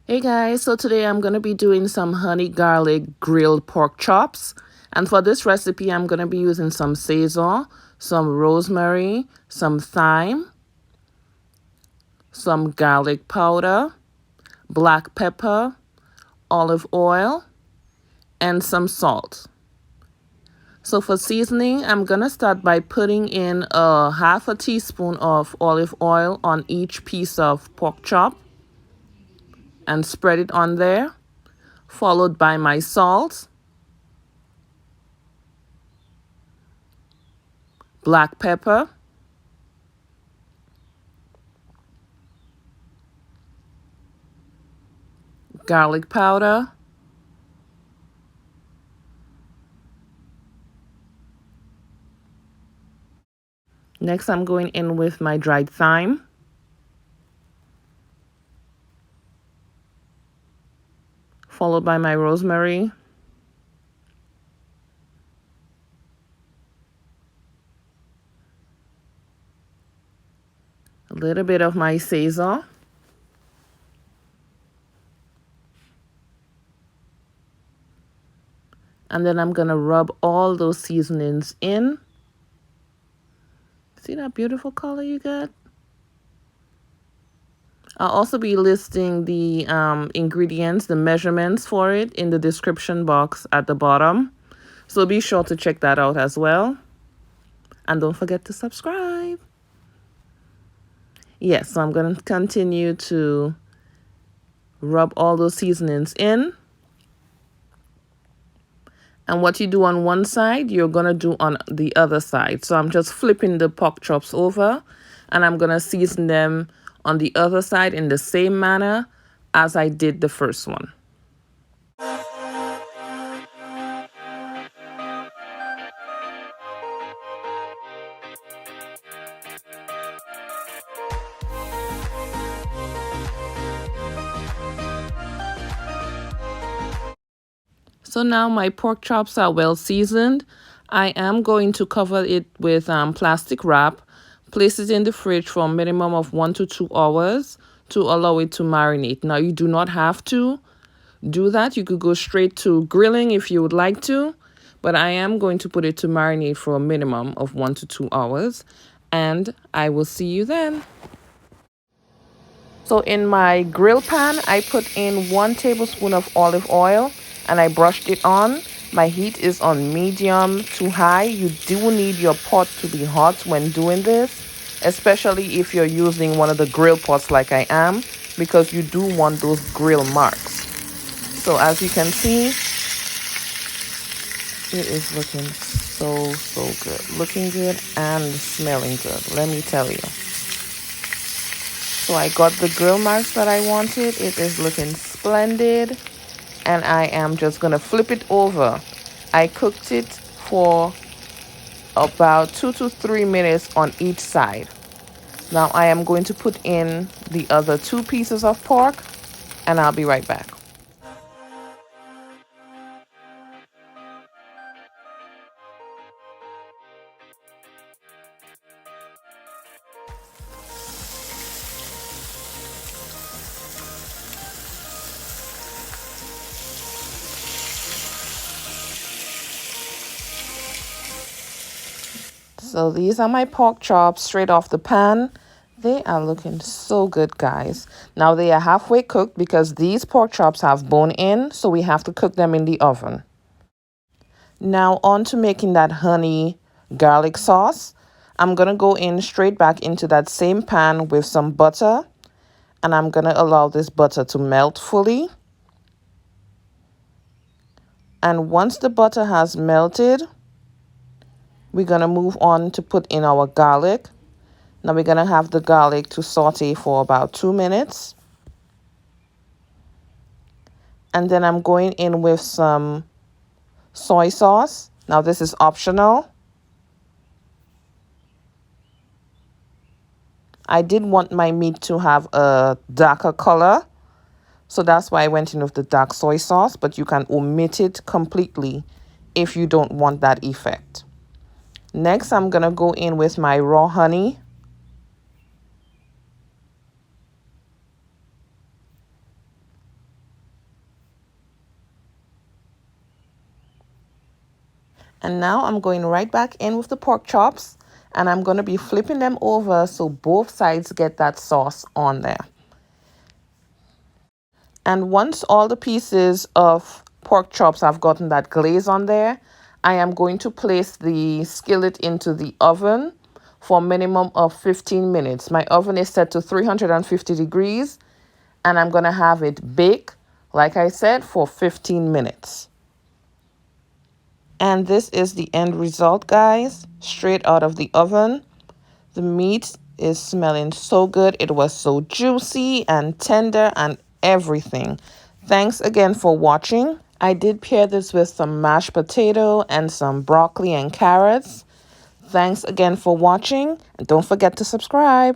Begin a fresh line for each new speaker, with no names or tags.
Hey guys, so today I'm going to be doing some honey garlic grilled pork chops. And for this recipe, I'm going to be using some sazon, some rosemary, some thyme, some garlic powder, black pepper, olive oil, and some salt. So for seasoning, I'm going to start by putting in a half a teaspoon of olive oil on each piece of pork chop and spread it on there, followed by my salt, black pepper, garlic powder, next I'm going in with my dried thyme, followed by my rosemary, a little bit of my sazon, and then I'm going to rub all those seasonings in. See that beautiful color you got? I'll also be listing the ingredients, the measurements for it in the description box at the bottom. So be sure to check that out as well. And don't forget to subscribe. Yes, so I'm going to continue to rub all those seasonings in. And what you do on one side, you're going to do on the other side. So I'm just flipping the pork chops over and I'm going to season them on the other side in the same manner as I did the first one. So now my pork chops are well seasoned. I am going to cover it with plastic wrap, place it in the fridge for a minimum of 1 to 2 hours to allow it to marinate. Now you do not have to do that. You could go straight to grilling if you would like to, but I am going to put it to marinate for a minimum of 1 to 2 hours, and I will see you then. So in my grill pan, I put in 1 tablespoon of olive oil and I brushed it on. My heat is on medium to high. You do need your pot to be hot when doing this, especially if you're using one of the grill pots like I am, because you do want those grill marks. So as you can see, it is looking so good. Looking good and smelling good, let me tell you. So I got the grill marks that I wanted. It is looking splendid. And I am just going to flip it over. I cooked it for about 2 to 3 minutes on each side. Now I am going to put in the other 2 pieces of pork and I'll be right back. So these are my pork chops straight off the pan. They are looking so good, guys. Now they are halfway cooked because these pork chops have bone in, so we have to cook them in the oven. Now on to making that honey garlic sauce. I'm going to go in straight back into that same pan with some butter. And I'm going to allow this butter to melt fully. And once the butter has melted, we're going to move on to put in our garlic. Now we're going to have the garlic to saute for about 2 minutes. And then I'm going in with some soy sauce. Now this is optional. I did want my meat to have a darker color, so that's why I went in with the dark soy sauce, but you can omit it completely if you don't want that effect. Next, I'm going to go in with my raw honey. And now I'm going right back in with the pork chops, and I'm going to be flipping them over so both sides get that sauce on there. And once all the pieces of pork chops have gotten that glaze on there, I am going to place the skillet into the oven for a minimum of 15 minutes. My oven is set to 350 degrees, and I'm going to have it bake, like I said, for 15 minutes. And this is the end result, guys, straight out of the oven. The meat is smelling so good. It was so juicy and tender and everything. Thanks again for watching. I did pair this with some mashed potato and some broccoli and carrots. Thanks again for watching, and don't forget to subscribe.